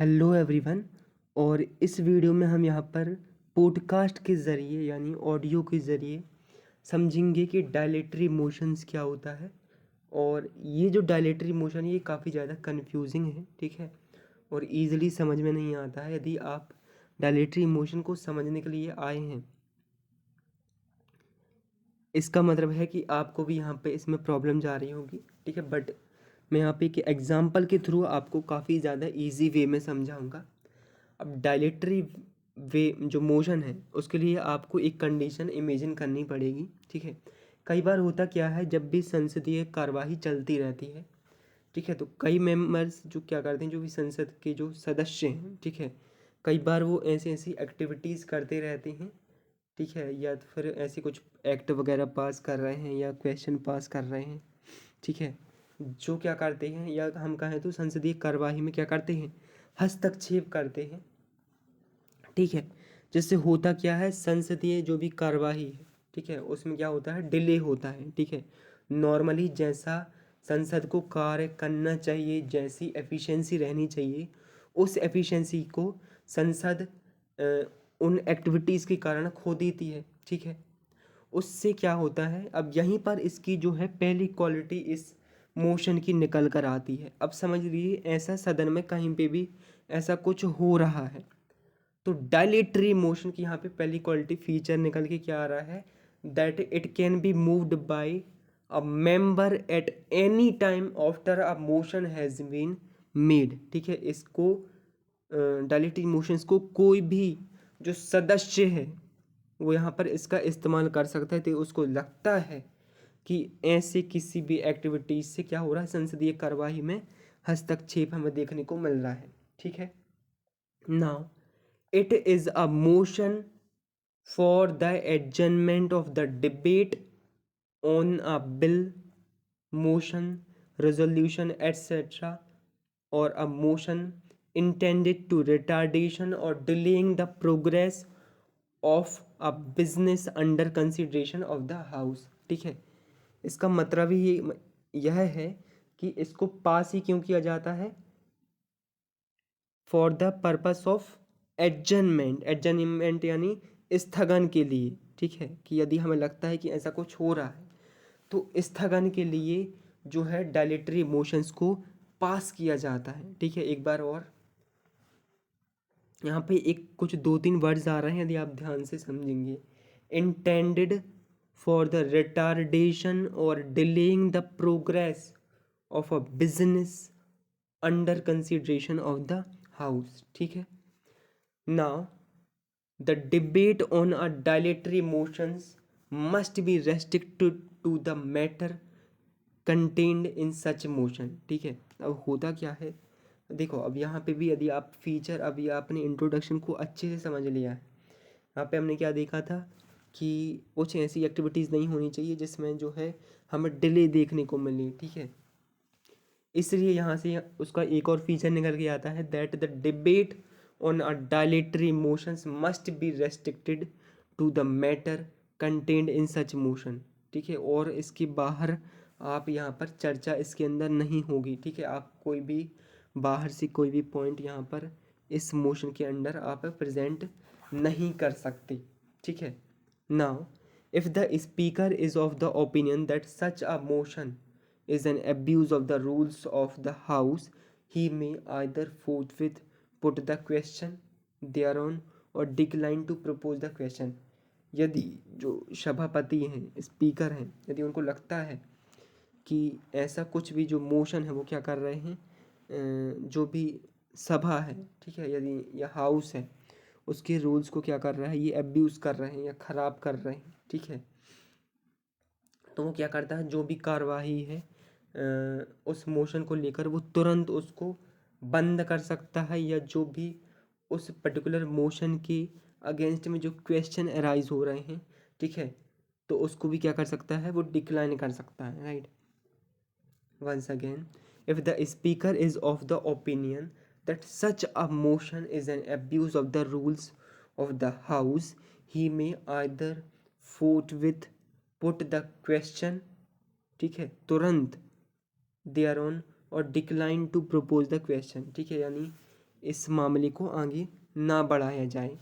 Hello everyone. और इस video में हम यहाँ पर पॉडकास्ट के ज़रिए यानी ऑडियो के ज़रिए समझेंगे कि डायलेटरी मोशंस क्या होता है। और ये जो डायलेटरी मोशन है ये काफ़ी ज़्यादा कंफ्यूजिंग है, ठीक है, और ईज़िली समझ में नहीं आता है। यदि आप डायलेटरी मोशन को समझने के लिए आए हैं, इसका मतलब है कि आपको भी यहाँ पे इसमें प्रॉब्लम जा रही होगी, ठीक है। बट मैं यहाँ पे एक एग्जांपल के थ्रू आपको काफ़ी ज़्यादा इजी वे में समझाऊंगा। अब डायलेटरी वे जो मोशन है उसके लिए आपको एक कंडीशन इमेजिन करनी पड़ेगी, ठीक है। कई बार होता क्या है, जब भी संसदीय कार्यवाही चलती रहती है, ठीक है, तो कई मेंबर्स जो क्या करते हैं, जो भी संसद के जो सदस्य हैं, ठीक है, कई बार वो ऐसी ऐसी एक्टिविटीज़ करते रहते हैं, ठीक है, या तो फिर ऐसे कुछ एक्ट वगैरह पास कर रहे हैं या क्वेश्चन पास कर रहे हैं, ठीक है, जो क्या करते हैं, या हम कहें तो संसदीय कार्यवाही में क्या करते हैं, हस्तक्षेप करते हैं, ठीक है। जिससे होता क्या है, संसदीय जो भी कार्यवाही है, ठीक है, उसमें क्या होता है, डिले होता है, ठीक है। नॉर्मली जैसा संसद को कार्य करना चाहिए, जैसी एफिशिएंसी रहनी चाहिए, उस एफिशिएंसी को संसद उन एक्टिविटीज़ के कारण खो देती है, ठीक है। उससे क्या होता है, अब यहीं पर इसकी जो है पहली क्वालिटी इस मोशन की निकल कर आती है। अब समझ लीजिए ऐसा सदन में कहीं पे भी ऐसा कुछ हो रहा है, तो डायलेटरी मोशन की यहाँ पे पहली क्वालिटी फीचर निकल के क्या आ रहा है, that it can be moved by a member at any time after a motion has been made, ठीक है। इसको डायलेटरी मोशंस को कोई भी जो सदस्य है वो यहाँ पर इसका इस्तेमाल कर सकता है, तो उसको लगता है कि ऐसे किसी भी एक्टिविटीज से क्या हो रहा है, संसदीय कार्यवाही में हस्तक्षेप हमें देखने को मिल रहा है, ठीक है। Now it is a motion for the adjournment of the debate on a bill, motion, resolution, etc., or a motion intended to retardation or delaying the progress of a business under consideration of the house, ठीक है। इसका मतलब ही यह है कि इसको पास ही क्यों किया जाता है, फॉर द पर्पस ऑफ एडजनमेंट, एडजनमेंट यानी स्थगन के लिए, ठीक है, कि यदि हमें लगता है कि ऐसा कुछ हो रहा है तो स्थगन के लिए जो है डायलेटरी मोशंस को पास किया जाता है, ठीक है। एक बार और यहाँ पे एक कुछ दो तीन वर्ड्स आ रहे हैं, यदि आप ध्यान से समझेंगे, इंटेंडेड फॉर द रिटार्डेशन और delaying the progress of a business under consideration of the house, ठीक है। Now the debate on a dilatory motions must be restricted to the matter contained in such motion, ठीक है। अब होता क्या है, देखो अब यहाँ पे भी यदि आप फीचर, अभी आपने इंट्रोडक्शन को अच्छे से समझ लिया है, यहाँ पे हमने क्या देखा था कि कुछ ऐसी एक्टिविटीज़ नहीं होनी चाहिए जिसमें जो है हमें डिले देखने को मिले, ठीक है। इसलिए यहाँ से उसका एक और फीचर निकल के आता है, that the debate on a dilatory motions must be restricted to the matter contained in such motion, ठीक है। और इसके बाहर आप यहाँ पर चर्चा इसके अंदर नहीं होगी, ठीक है। आप कोई भी बाहर से कोई भी पॉइंट यहाँ पर इस मोशन के अंदर आप प्रेजेंट नहीं कर सकते, ठीक है। Now if the speaker is of the opinion that such a motion is an abuse of the rules of the house, he may either forthwith put the question thereon or decline to propose the question। यदि जो सभापति हैं, speaker हैं, यदि उनको लगता है कि ऐसा कुछ भी जो मोशन है वो क्या कर रहे हैं, जो भी सभा है, ठीक है, यदि यह हाउस है उसके रूल्स को क्या कर रहा है, ये अब्यूज़ कर रहे हैं या ख़राब कर रहे हैं, ठीक है, तो वो क्या करता है, जो भी कार्यवाही है उस मोशन को लेकर वो तुरंत उसको बंद कर सकता है, या जो भी उस पर्टिकुलर मोशन के अगेंस्ट में जो क्वेश्चन अराइज हो रहे हैं, ठीक है, तो उसको भी क्या कर सकता है, वो डिक्लाइन कर सकता है, right. Once again, if the speaker is of the opinion that such a motion is an abuse of the rules of the house, he may either forthwith put the question, ठीक है, तुरंत thereon, और decline to propose the question, ठीक है। यानी इस मामले को आगे ना बढ़ाया जाए।